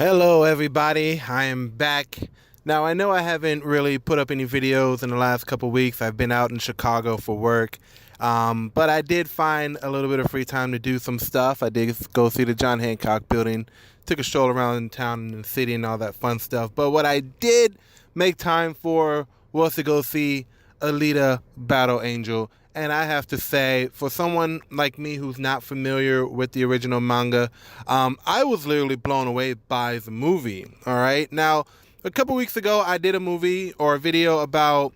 Hello everybody, I am back. Now I know I haven't really put up any videos in the last couple weeks. I've been out in Chicago for work. But I did find a little bit of free time to do some stuff. I did go see the John Hancock building, took a stroll around town and the city and all that fun stuff. But what I did make time for was to go see Alita Battle Angel. And I have to say, for someone like me who's not familiar with the original manga, I was literally blown away by the movie. All right. Now, a couple weeks ago, I did a movie or a video about,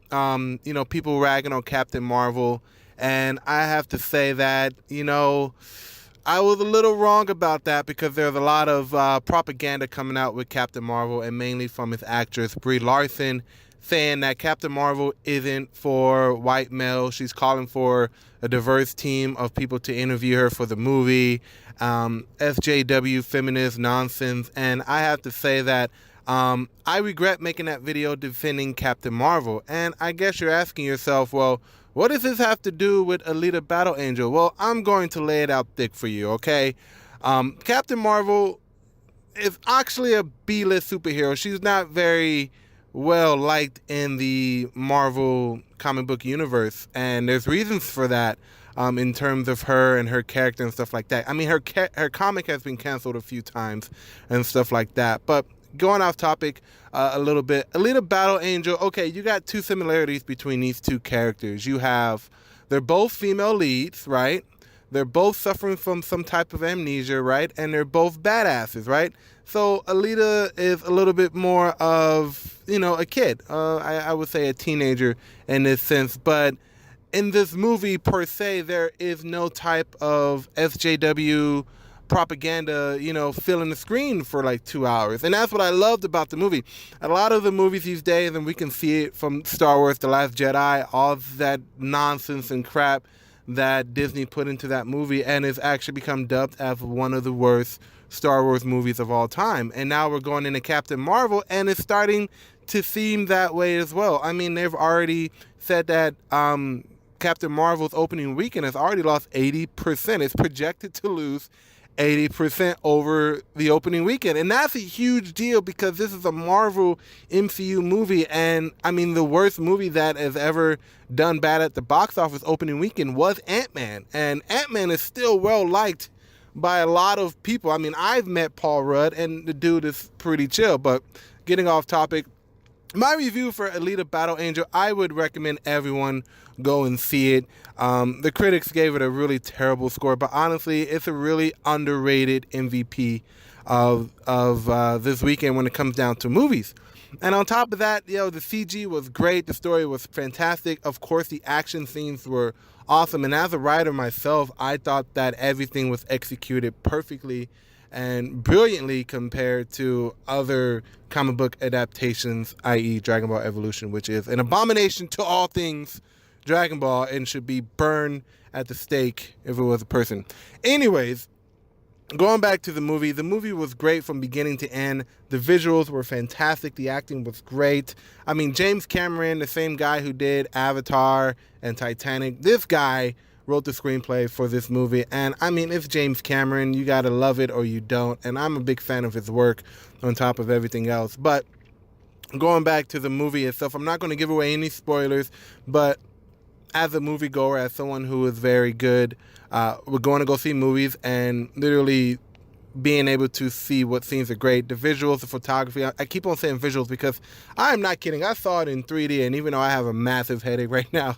people ragging on Captain Marvel. And I have to say that, I was a little wrong about that because there's a lot of propaganda coming out with Captain Marvel, and mainly from his actress, Brie Larson, saying that Captain Marvel isn't for white males. She's calling for a diverse team of people to interview her for the movie. SJW feminist nonsense. And I have to say that I regret making that video defending Captain Marvel. And I guess you're asking yourself, well, what does this have to do with Alita Battle Angel? Well, I'm going to lay it out thick for you, okay? Captain Marvel is actually a B-list superhero. She's not very well liked in the Marvel comic book universe, and there's reasons for that in terms of her and her character and stuff like that. I mean, her comic has been canceled a few times and stuff like that. But going off topic a little bit, Alita Battle Angel, okay, you got two similarities between these two characters. They're both female leads, right? They're both suffering from some type of amnesia, right? And they're both badasses, right? So Alita is a little bit more of, a kid. I would say a teenager in this sense. But in this movie, per se, there is no type of SJW propaganda, filling the screen for like 2 hours. And that's what I loved about the movie. A lot of the movies these days, and we can see it from Star Wars, The Last Jedi, all that nonsense and crap that Disney put into that movie, and it's actually become dubbed as one of the worst Star Wars movies of all time. And now we're going into Captain Marvel, and it's starting to seem that way as well. I mean, they've already said that Captain Marvel's opening weekend has already lost 80%. It's projected to lose 80% over the opening weekend. And that's a huge deal because this is a Marvel MCU movie. And I mean, the worst movie that has ever done bad at the box office opening weekend was Ant-Man. And Ant-Man is still well liked by a lot of people. I mean, I've met Paul Rudd and the dude is pretty chill. But getting off topic, my review for Alita Battle Angel, I would recommend everyone go and see it. The critics gave it a really terrible score, but honestly, it's a really underrated MVP of this weekend when it comes down to movies. And on top of that, the CG was great. The story was fantastic. Of course, the action scenes were awesome. And as a writer myself, I thought that everything was executed perfectly and brilliantly compared to other comic book adaptations, i.e. Dragon Ball Evolution, which is an abomination to all things Dragon Ball and should be burned at the stake if it was a person. Anyways, going back to the movie was great from beginning to end. The visuals were fantastic. The acting was great. I mean, James Cameron, the same guy who did Avatar and Titanic, this guy wrote the screenplay for this movie. And I mean, it's James Cameron. You got to love it or you don't. And I'm a big fan of his work on top of everything else. But going back to the movie itself, I'm not going to give away any spoilers, but as a moviegoer, as someone who is very good, we're going to go see movies and literally being able to see what scenes are great. The visuals, the photography. I keep on saying visuals because I'm not kidding. I saw it in 3D, and even though I have a massive headache right now,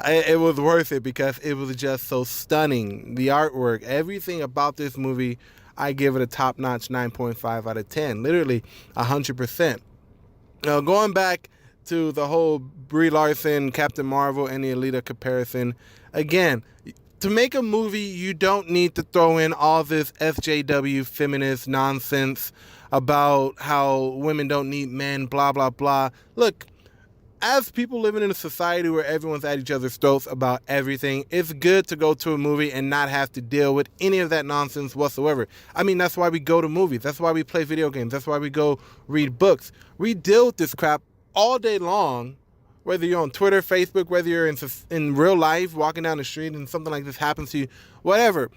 it was worth it because it was just so stunning. The artwork, everything about this movie, I give it a top-notch 9.5 out of 10. Literally 100%. Now, going back to the whole Brie Larson, Captain Marvel, and the Alita comparison, again, to make a movie, you don't need to throw in all this SJW feminist nonsense about how women don't need men, blah, blah, blah. Look, as people living in a society where everyone's at each other's throats about everything, it's good to go to a movie and not have to deal with any of that nonsense whatsoever. I mean, that's why we go to movies. That's why we play video games. That's why we go read books. We deal with this crap all day long, whether you're on Twitter, Facebook, whether you're in real life, walking down the street and something like this happens to you, whatever.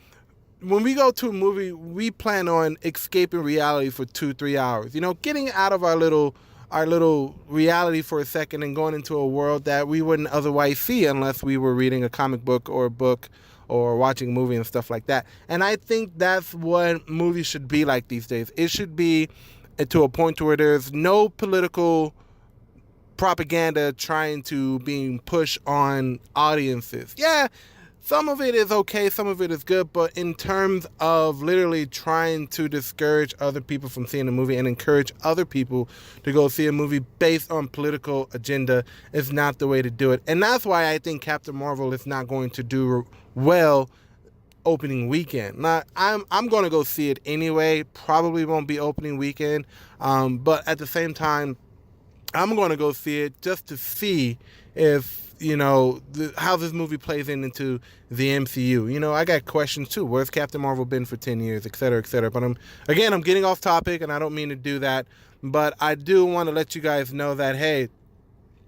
when we go to a movie, we plan on escaping reality for 2-3 hours. You know, getting out of our little reality for a second and going into a world that we wouldn't otherwise see unless we were reading a comic book or a book or watching a movie and stuff like that. And I think that's what movies should be like these days. It should be to a point to where there's no political propaganda trying to being pushed on audiences. Yeah, some of it is okay, some of it is good, but in terms of literally trying to discourage other people from seeing a movie and encourage other people to go see a movie based on political agenda is not the way to do it. And that's why I think Captain Marvel is not going to do well opening weekend. Now, I'm going to go see it anyway. Probably won't be opening weekend, but at the same time, I'm going to go see it just to see if, you know, how this movie plays into the MCU. You know, I got questions too. Where's Captain Marvel been for 10 years, et cetera, et cetera. But I'm getting off topic, and I don't mean to do that. But I do want to let you guys know that, hey,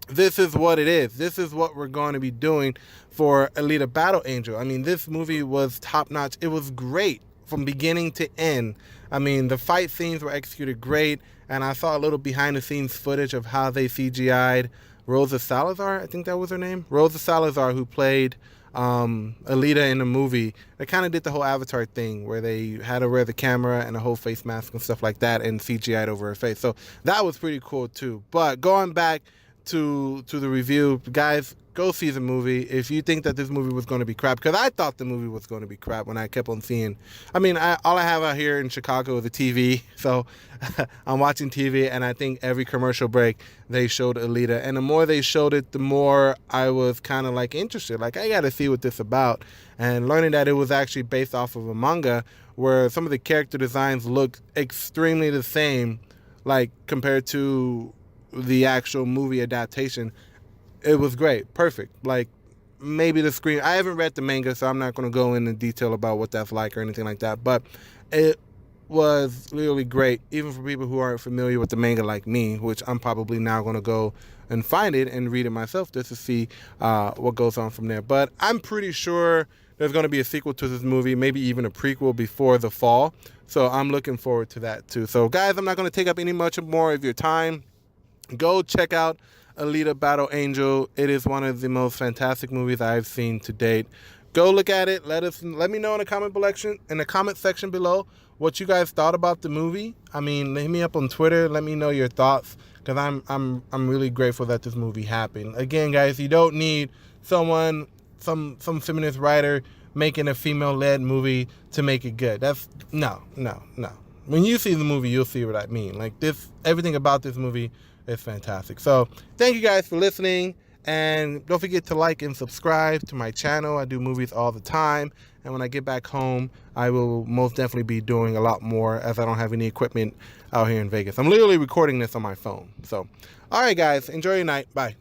this is what it is. This is what we're going to be doing for Alita Battle Angel. I mean, this movie was top-notch. It was great from beginning to end. I mean, the fight scenes were executed great, and I saw a little behind-the-scenes footage of how they CGI'd Rosa Salazar, I think that was her name. Rosa Salazar, who played Alita in the movie. They kind of did the whole Avatar thing where they had her wear the camera and a whole face mask and stuff like that and CGI'd over her face. So that was pretty cool too. But going back to the review, guys, go see the movie if you think that this movie was going to be crap, because I thought the movie was going to be crap when I kept on seeing. I mean, all I have out here in Chicago is a TV, so I'm watching TV, and I think every commercial break they showed Alita, and the more they showed it, the more I was kind of like interested. Like, I got to see what this is about, and learning that it was actually based off of a manga where some of the character designs look extremely the same, like compared to the actual movie adaptation. It was great. Perfect. Like, maybe the screen. I haven't read the manga, so I'm not going to go into detail about what that's like or anything like that. But it was really great, even for people who aren't familiar with the manga like me, which I'm probably now going to go and find it and read it myself just to see what goes on from there. But I'm pretty sure there's going to be a sequel to this movie, maybe even a prequel before the fall. So I'm looking forward to that too. So guys, I'm not going to take up any much more of your time. Go check out Alita Battle Angel. It is one of the most fantastic movies I've seen to date. Go look at it. Let me know in the comment section below what you guys thought about the movie. I mean, hit me up on Twitter. Let me know your thoughts, because I'm really grateful that this movie happened. Again, guys, you don't need some feminist writer making a female-led movie to make it good. That's no. When you see the movie, you'll see what I mean. Like, everything about this movie is fantastic. So thank you guys for listening, and don't forget to like and subscribe to my channel. I do movies all the time, and when I get back home, I will most definitely be doing a lot more, as I don't have any equipment out here in Vegas. I'm literally recording this on my phone. So all right, guys, enjoy your night. Bye.